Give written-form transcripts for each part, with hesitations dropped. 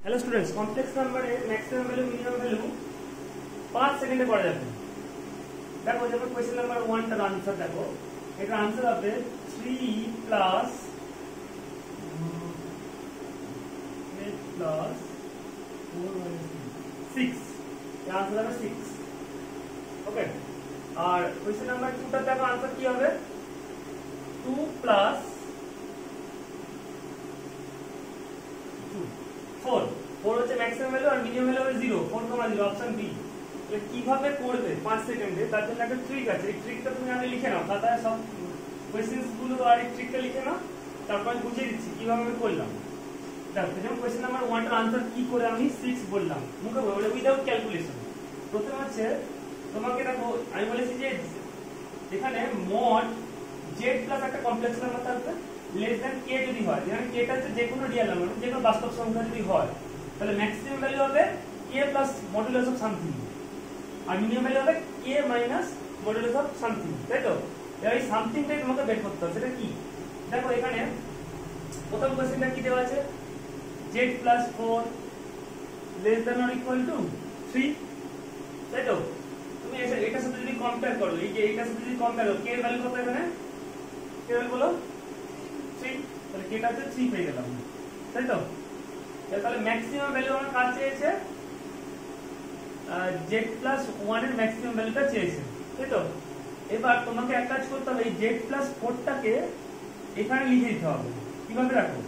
Hello students, complex number है maximum value minimum value 5 সেকেন্ডে করা যাবে। দেখো যখন কোশ্চেন নাম্বার 1 টার आंसर দেখো, এটা आंसर হবে 3 প্লাস 8 প্লাস 4 6, এর आंसर হবে 6। ওকে, আর কোশ্চেন নাম্বার 2 টার দেখো आंसर কি হবে 2 প্লাস 4 হচ্ছে ম্যাক্সিমাম ভ্যালু আর মিনিমাম ভ্যালু হবে 0, 4,0 অপশন বি। এটা কিভাবে করবে 5 সেকেন্ডে তার জন্য একটা ট্রিক আছে। এই ট্রিকটা তুমি আগে লিখে নাও, খাতায় সব কোশ্চেনস গুলো আর এই ট্রিকটা লিখে নাও, তারপর আমি বুঝিয়ে দিচ্ছি কিভাবে আমি করলাম। দেখো যেমন কোশ্চেন নাম্বার 1 এর आंसर কি করে আমি 6 বললাম মুখে বলে উইদাউট ক্যালকুলেশন। প্রথমে হচ্ছে তোমাকে দেখো আমি বলেছি যে এখানে মড z প্লাস একটা কমপ্লেক্স নাম্বার থাকবে লেস দ্যান k যদি হয়, যেখানে k টা হচ্ছে যে কোনো রিয়েল নাম্বার, যে কোনো বাস্তব সংখ্যা যদি হয়, তাহলে ম্যাক্সিমাম ভ্যালু হবে k plus modulus of something আর মিনিমাম ভ্যালু হবে k minus modulus of something, তাই তো? এই সামথিংটাই তোমাকে বের করতে হবে। সেটা কি দেখো, এখানে প্রথম কোশ্চেনটা কি দেওয়া আছে z plus 4 less than or equal to 3, তাই তো? তুমি এটার সাথে যদি কম্পেয়ার করো, এই যে এটার সাথে যদি কম্পেয়ার করো, k এর ভ্যালু কত এখানে? k এর ভ্যালু বলো 3, তাহলে k টা হচ্ছে 3 পেয়ে গেলাম, তাই তো? তাহলে ম্যাক্সিমাম ভ্যালু আমার কাছে চেয়েছে z প্লাস 1 এর ম্যাক্সিমাম ভ্যালুটা চেয়েছে, তাই তো? এবার তোমাকে এক কাজ করতে হবে, এই z প্লাস 4 টাকে এখানে লিখে দিতে হবে। কিভাবে রাখো,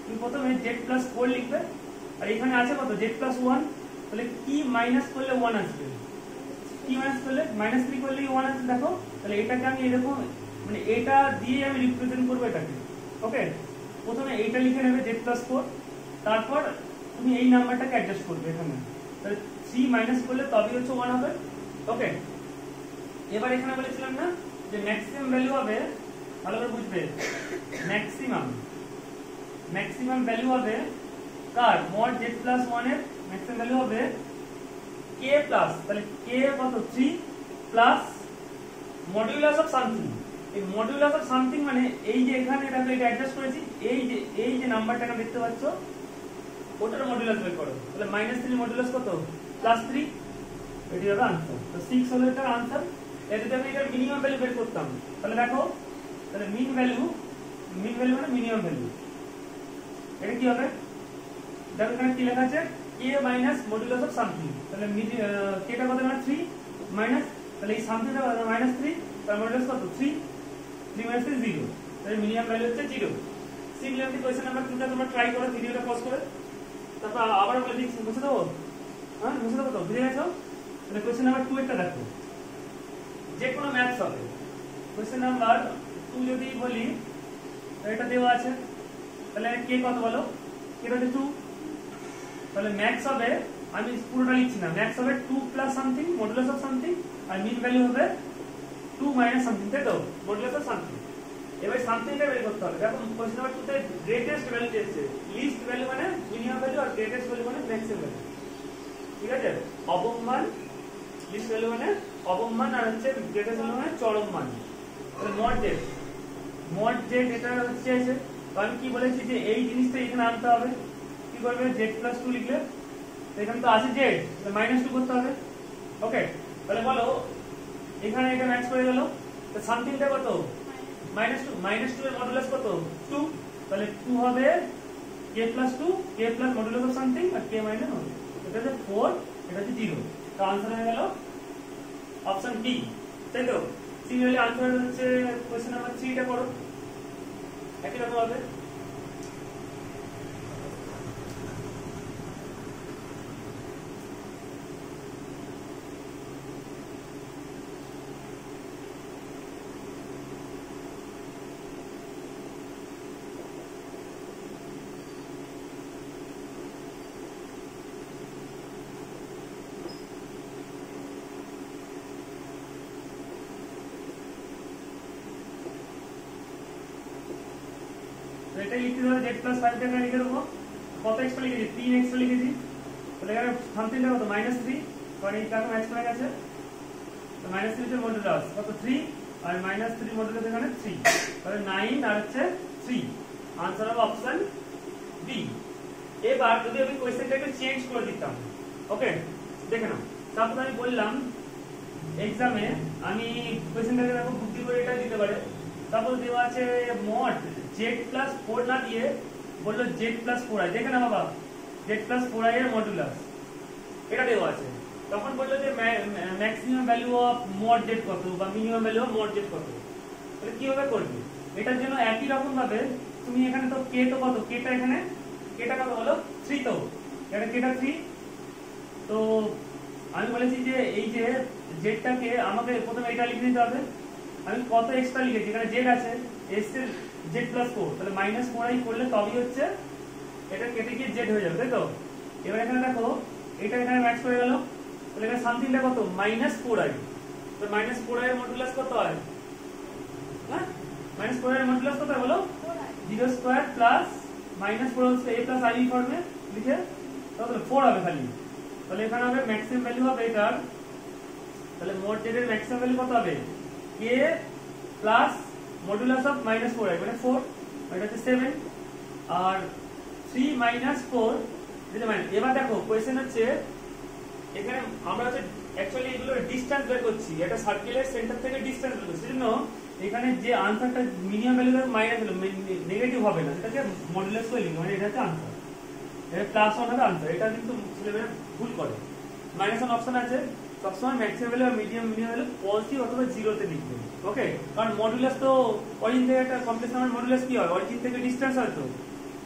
তুমি প্রথমে z প্লাস 4 লিখবে, আর এখানে আছে কত z প্লাস 1, তাহলে কি মাইনাস করলে 1 আসবে, কি মাইনাস করলে -3 করলে 1 আসবে। দেখো তাহলে এটাকে আমি এরকম মানে এটা দিয়ে আমি রিপ্রেজেন্ট করব এটাকে। ওকে, প্রথমে এইটা লিখে নেবে z প্লাস 4, তারপর তুমি এই নাম্বারটাকে অ্যাডজাস্ট করবে এখানে, তাহলে 3 মাইনাস করলে তবেই হচ্ছে 1 হবে। ওকে, এবার এখানে বলেছিলাম না যে ম্যাক্সিমাম ভ্যালু হবে, ভালো করে বুঝবে, ম্যাক্সিমাম ভ্যালু হবে কার মড z প্লাস 1 এর ম্যাক্সিমাম ভ্যালু হবে k প্লাস, তাহলে k কত 3 প্লাস মডুলাস অফ সামথিং। এই মডুলাস অফ সামথিং মানে এই যে এখানে দেখো এটা অ্যাডজাস্ট করেছি, এই যে নাম্বারটাকে দেখতে পাচ্ছ ওটার মডুলাস বের করো, তাহলে -3 মডুলাস কত +3, এটি হবে आंसर। তো 6 হলো এটার आंसर। এর যদি আমি এটার মিনিমাম ভ্যালু বের করতাম, তাহলে দেখো তাহলে মিন ভ্যালু মানে মিনিমাম ভ্যালু, এটা কি হবে? দেখো এখানে কি লেখা আছে k minus modulus of something, তাহলে k টা কত মানে 3 মাইনাস, তাহলে এই সামথিংটা কত -3, তার মডুলাস কত 3 মাইনাস 0, তাহলে মিনিমাম ভ্যালু হচ্ছে 0। সিমিলারলি কোশ্চেন নাম্বার 2টা তোমরা ট্রাই করো, ভিডিওটা পজ করে, তারপর আবার বলে দিচ্ছি, বুঝে দেবো? হ্যাঁ বুঝে দেবো তো, বুঝে গেছো? তাহলে কোশ্চেন নাম্বার 2 একটা দেখো, যে কোনো ম্যাথস হবে। কোশ্চেন নাম্বার 2 যদি বলি, এটা দেওয়া আছে, তাহলে k কত বলো? k হচ্ছে 2, তাহলে ম্যাক্স হবে, আমি পুরোটা লিখছি না, ম্যাক্স হবে 2 plus something modulus of something, আর মিন ভ্যালু হবে 2 মাইনাস সামথিং, তাই তো? Modulus of something. এবার সামথিংটা বের করতে হবে। দেখো কোশ্চেন নাম্বার 2 তে গ্রেটেস্ট ভ্যালু দিয়েছে, লিস্ট ভ্যালু মানে মিনিমাম ভ্যালু আর গ্রেটেস্ট ভ্যালু মানে ম্যাক্সিমাম ভ্যালু, ঠিক আছে? অবমান, লিস্ট ভ্যালু মানে অবমান, আর হচ্ছে গ্রেটেস্ট ভ্যালু মানে চরম মান। তাহলে মড z এটা হচ্ছে আছে, তো আমি কি বলেছি যে এই জিনিসটা এখানে আনতে হবে। কি করবে, z প্লাস 2 লিখলে, তো এখানে তো আছে z, তাহলে -2 করতে হবে। ওকে, তাহলে বলো এখানে এটা ম্যাচ করে গেল, তো সামথিংটা কত -2 এর মডুলাস কত 2, তাহলে 2 হবে k plus 2, k plus modulus of something আর k মাইনাস 1, এটা হচ্ছে 4, এটা হচ্ছে 0। তো आंसर হয়ে গেল অপশন বি, তাই তো? সিমিলারলি आंसर হচ্ছে কোশ্চেন নাম্বার 3 টা করো, একই রকম হবে। এটা লিখতে হবে z প্লাস 5 টাকা লিখে দেবো, কত এক্সট্রা লিখেছি 3 এক্সট্রা লিখেছি, তাহলে এখানে সামথিংটা কত -3, কারণ এই টাকা ম্যাচ করে গেছে, তো -3 এর মডুলাস কত 3, আর -3 মডুলাস এখানে 3, তাহলে 9 আর হচ্ছে 3, आंसर হবে অপশন বি। এবার যদি আমি কোশ্চেনটাকে চেঞ্জ করে দিতাম, ওকে দেখে নাও, সাপোজ আমি বললাম এক্সামে আমি কোশ্চেনটাকে দেখো বুদ্ধি করে এটা দিতে পারে, সাপোজ দেওয়া আছে মড z+4 না দিয়ে বললো z+4i, দেখে না বাবা z+4i এর মডুলাস এটা দেওয়া আছে, তখন বললো যে maximum value of mod z কত বা minimum value of mod z কত, তাহলে কিভাবে করবে? এটার জন্য একই রকম ভাবে তুমি এখানে তো k তো কত, kটা এখানে kটা কত হলো 3, তো এটা kটা 3, তো আমি বলেছি যে এই যে জেডটাকে আমাকে প্রথমে এটা লিখে দিতে হবে, আমি কত এক্সট্রা লিখেছি, এখানে জেড আছে এস এর z+4, তাহলে -4i করলে তবেই হচ্ছে এটা কেটে গিয়ে জেড হয়ে যাবে, তাই তো? এবার এখানে দেখো এটা এখানে ম্যাচ করে গেল, তাহলে এখানে সামথিংটা কত -4i, তো -4i এর মডুলাস কত হয়? হ্যাঁ -4i এর মডুলাস কত হয় বলো? 0² প্লাস -4 হচ্ছে a প্লাস i ফর্মে লিখে তাহলে 4 হবে খালি, তাহলে এখানে হবে ম্যাক্সিমাম ভ্যালু হবে এটার, তাহলে মোড জেড এর ম্যাক্সিমাম ভ্যালু কত হবে? k plus modulus of -4i মানে 4, এটা হচ্ছে 7, আর 3 - 4 দিতে মানে। এবার দেখো কোশ্চেন হচ্ছে এখানে আমরা হচ্ছে অ্যাকচুয়ালি এগুলো ডিসটেন্স বের করছি, এটা সার্কেলের সেন্টার থেকে ডিসটেন্স বের করছি, সেজন্য এখানে যে আনসারটা মিনিমাম ভ্যালু মাইনাস হলো নেগেটিভ হবে না, সেটাকে মডুলাস করে লিখবে, মানে এটা হচ্ছে আনসার, এটা +1 হবে আনসার, এটা কিন্তু ছেলেমেয়েরা ভুল করে। -1 অপশন আছে, সবসময় ম্যাক্সিমাম ভ্যালু আর মিনিমাম ভ্যালু পজিটিভ অথবা 0 তে লিখবে, ওকে? কারণ মডুলাস তো অরিজিন থেকে একটা কমপ্লেক্স নাম্বার মডুলাস কি হয়, অরিজিন থেকে ডিসটেন্স হয়, তো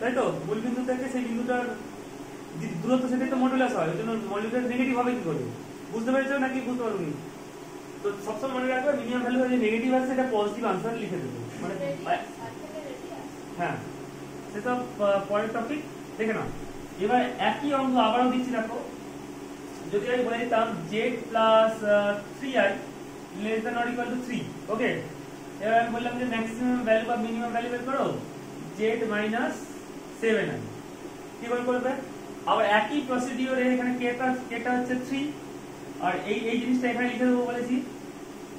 তাই তো মূল বিন্দু থেকে সেই বিন্দুটার দূরত্ব সেটাই তো মডুলাস হয়, ওই জন্য মডুলাস নেগেটিভ হবে কি করে? বুঝতে পেরেছো নাকি বুঝতে পারোনি? তো সবসময় মনে রাখবে মিনিমাম ভ্যালু যে নেগেটিভ আছে সেটা পজিটিভ আনসার লিখে দেবে, মানে হ্যাঁ সেটা পরের টপিক দেখে নাও। এবার একই অঙ্ক আবারও দিচ্ছি, দেখো যদি আমি বলে দিতাম z+3i less than or equal to 3, ওকে? এবার আমি বললাম যে ম্যাক্সিমাম ভ্যালু বা মিনিমাম ভ্যালু বের করো z-7i, কি করে করবে? আবার একই প্রসিডিওরে এখানে kটা হচ্ছে 3, আর এই জিনিসটা এখানে লিখে দেবো বলেছি,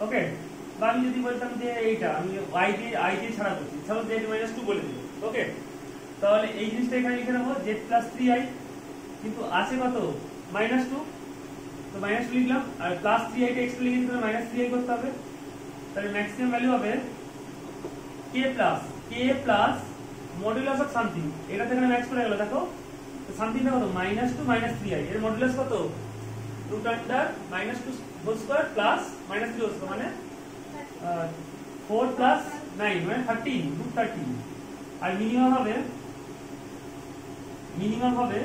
ওকে? বা আমি যদি বলতাম যে এইটা আমি i দিয়ে ছাড়া করছি, ছাড়া z-2 বলে দিই, ওকে? তাহলে এই জিনিসটা এখানে লিখে নেবো z+3i, কিন্তু আছে কত -2, তো -2 লিখলাম, আর +3i টা এক্সট্রা লিখে দিলে -3i করতে হবে, তাহলে ম্যাক্সিমাম ভ্যালু হবে k plus modulus of something, এটা থেকে ম্যাচ করে গেল, দেখো সামথিংটা কত -2 -3i, এর মডুলাস কত √(-2) প্লাস -3 মানে 4 প্লাস 9 মানে 13, √13, আর মিনিমাম হবে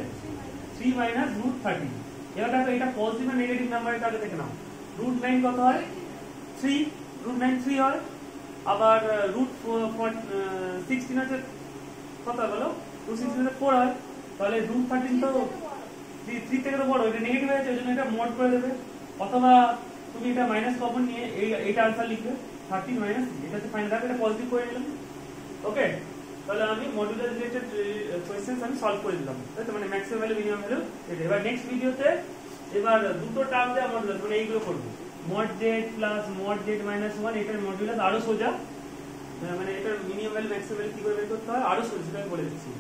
3 -√13। এবার দেখো এটা পজিটিভ না নেগেটিভ নাম্বার, এটা আগে দেখে নাও, √9 কত হয় 3, √9 3 হয়, আবার √16 হচ্ছে কত হয় বলো, √16 হচ্ছে 4 হয়, তাহলে √13 তো 3 থেকে তো বড়, এটা নেগেটিভ হয়েছে, ওই জন্য এটা মড করে দেবে, অথবা তুমি এটা মাইনাস কমন নিয়ে এইটা আনসার লিখবে 13 মাইনাস, এটা হচ্ছে ফাইনাল, এটা পজিটিভ করে নিলাম, ওকে? তাহলে আমি মডুলাস রিলেটেড কোশ্চেনস আমি সলভ করে দিলাম, তাই তো? মানে ম্যাক্সিমাম ভ্যালু মিনিমাম ভ্যালু এটা। এবার নেক্সট ভিডিওতে এবার দুটো টার্ম দেওয়া মডুলাস, মানে এইগুলো করব, mod Z plus mod Z -1, এটার মডুলাস আরো সোজা, মানে এটার মিনিমাম ভ্যালু ম্যাক্সিমাম ভ্যালু কি করে বের করতে হয় আরো সোজা, সেটা আমি বলে দিচ্ছি।